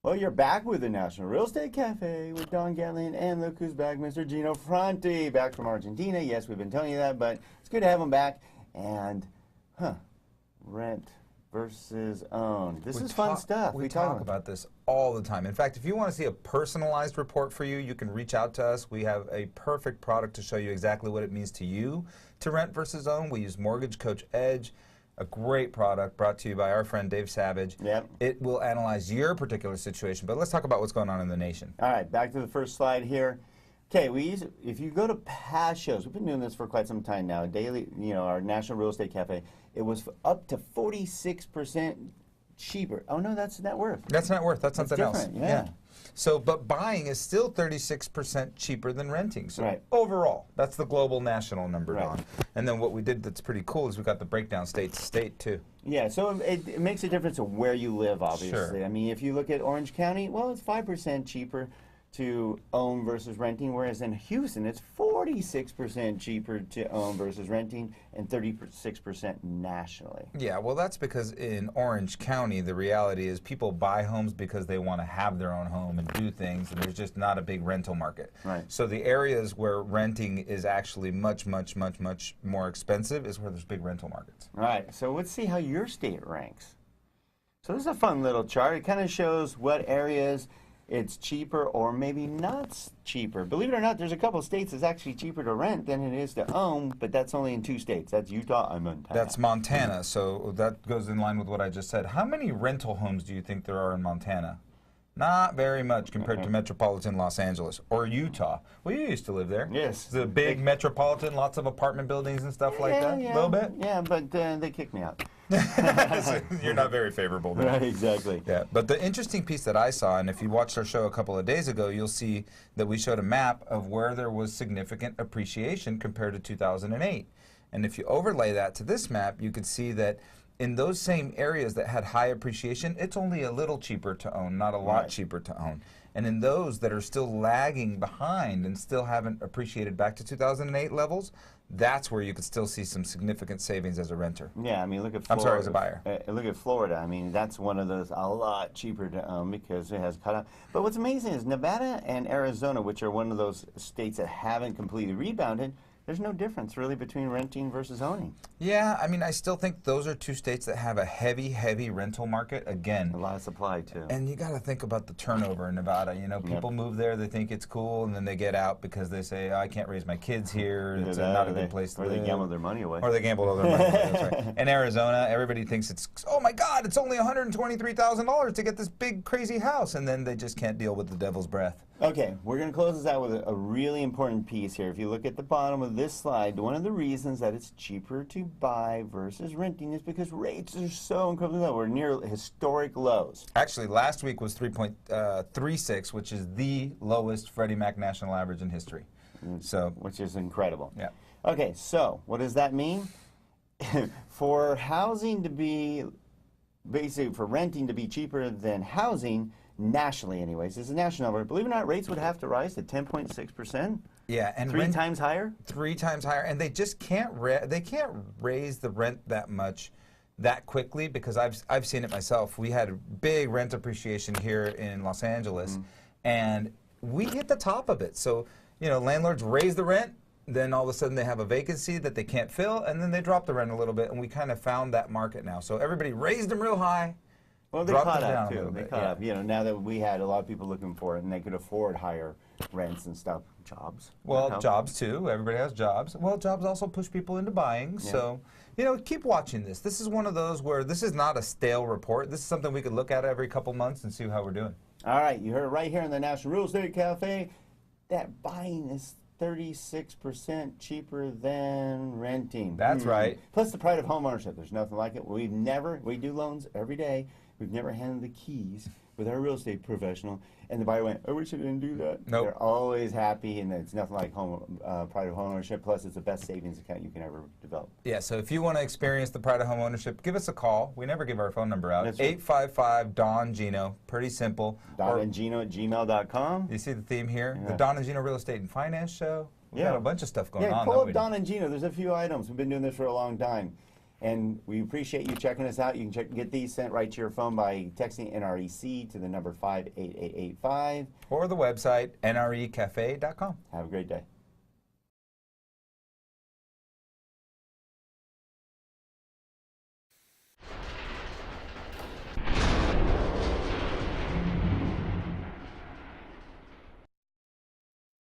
Well, you're back with the National Real Estate Cafe with Don Gatlin, and look who's back, Mr. Gino Franti, back from Argentina. Yes, we've been telling you that, but it's good to have him back. And, rent versus own. This is fun stuff. We talk about this all the time. In fact, if you want to see a personalized report for you, you can reach out to us. We have a perfect product to show you exactly what it means to you to rent versus own. We use Mortgage Coach Edge. A great product brought to you by our friend Dave Savage. Yep. It will analyze your particular situation, but let's talk about what's going on in the nation. All right, back to the first slide here. Okay, if you go to past shows, we've been doing this for quite some time now, daily, our National Real Estate Cafe, it was up to 46% cheaper. Oh, no, that's net worth. That's net worth. That's something else. Yeah. So, but buying is still 36% cheaper than renting. So right. Overall, that's the global national number, right. Don. And then what we did that's pretty cool is we got the breakdown state to state, too. Yeah, so it makes a difference of where you live, obviously. Sure. I mean, if you look at Orange County, well, it's 5% cheaper to own versus renting, whereas in Houston, it's 46% cheaper to own versus renting and 36% nationally. Yeah, well, that's because in Orange County, the reality is people buy homes because they want to have their own home and do things, and there's just not a big rental market. Right. So the areas where renting is actually much, much, much, much more expensive is where there's big rental markets. All right, so let's see how your state ranks. So this is a fun little chart. It kind of shows what areas it's cheaper or maybe not cheaper. Believe it or not, there's a couple of states that's actually cheaper to rent than it is to own, but that's only in 2 states. That's Utah and Montana. That's Montana, so that goes in line with what I just said. How many rental homes do you think there are in Montana? Not very much compared to metropolitan Los Angeles or Utah. Well, you used to live there. Yes. It's a big metropolitan, lots of apartment buildings and stuff like that. Yeah, a little bit? Yeah, but they kicked me out. So you're not very favorable there. Right, exactly. Yeah, but the interesting piece that I saw, and if you watched our show a couple of days ago, you'll see that we showed a map of where there was significant appreciation compared to 2008. And if you overlay that to this map, you could see that in those same areas that had high appreciation, it's only a little cheaper to own, not a lot cheaper to own. And in those that are still lagging behind and still haven't appreciated back to 2008 levels, that's where you could still see some significant savings as a renter. Yeah, I mean, look at Florida. I'm sorry, as a buyer. Look at Florida. I mean, that's one of those a lot cheaper to own because it has cut out. But what's amazing is Nevada and Arizona, which are one of those states that haven't completely rebounded, there's no difference really between renting versus owning. Yeah, I mean, I still think those are 2 states that have a heavy, heavy rental market. Again, a lot of supply too. And you got to think about the turnover in Nevada. You know, people move there, they think it's cool, and then they get out because they say, oh, I can't raise my kids here. It's not a good place to live. Or they gamble their money away. Or they gamble all their money away. That's right. In Arizona, everybody thinks it's, oh my God, it's only $123,000 to get this big, crazy house, and then they just can't deal with the devil's breath. Okay, we're going to close this out with a really important piece here. If you look at the bottom of this slide, one of the reasons that it's cheaper to buy versus renting is because rates are so incredibly low. We're near historic lows. Actually, last week was 3.36, which is the lowest Freddie Mac national average in history. Which is incredible. Yeah. Okay, so what does that mean? For housing to be, basically for renting to be cheaper than housing, nationally anyways, it's a national number. Believe it or not, rates would have to rise to 10.6%. Yeah, and 3 times higher? 3 times higher, and they just can't they can't raise the rent that much that quickly because I've seen it myself. We had big rent appreciation here in Los Angeles, and we hit the top of it. So, landlords raise the rent, then all of a sudden they have a vacancy that they can't fill, and then they drop the rent a little bit, and we kind of found that market now. So everybody raised them real high. Well, they caught up too. They caught up. Now that we had a lot of people looking for it, and they could afford higher rents and stuff. Jobs. Well, jobs too. Everybody has jobs. Well, jobs also push people into buying. Yeah. So, keep watching this. This is one of those where this is not a stale report. This is something we could look at every couple months and see how we're doing. All right, you heard it right here in the National Real Estate Cafe. That buying is 36% cheaper than renting. That's right. Plus the pride of homeownership. There's nothing like it. We do loans every day. We've never handed the keys with our real estate professional, and the buyer went, I wish I didn't do that. Nope. They're always happy, and it's nothing like pride of homeownership. Plus, it's the best savings account you can ever develop. Yeah, so if you want to experience the pride of homeownership, give us a call. We never give our phone number out. That's right. 855-DON-GINO. Pretty simple. don&gino@gmail.com. You see the theme here? Yeah. The Don and Gino Real Estate and Finance Show. We got a bunch of stuff going on. Pull up Don and Gino. There's a few items. We've been doing this for a long time. And we appreciate you checking us out. You can get these sent right to your phone by texting NREC to the number 58885. Or the website, nrecafe.com. Have a great day.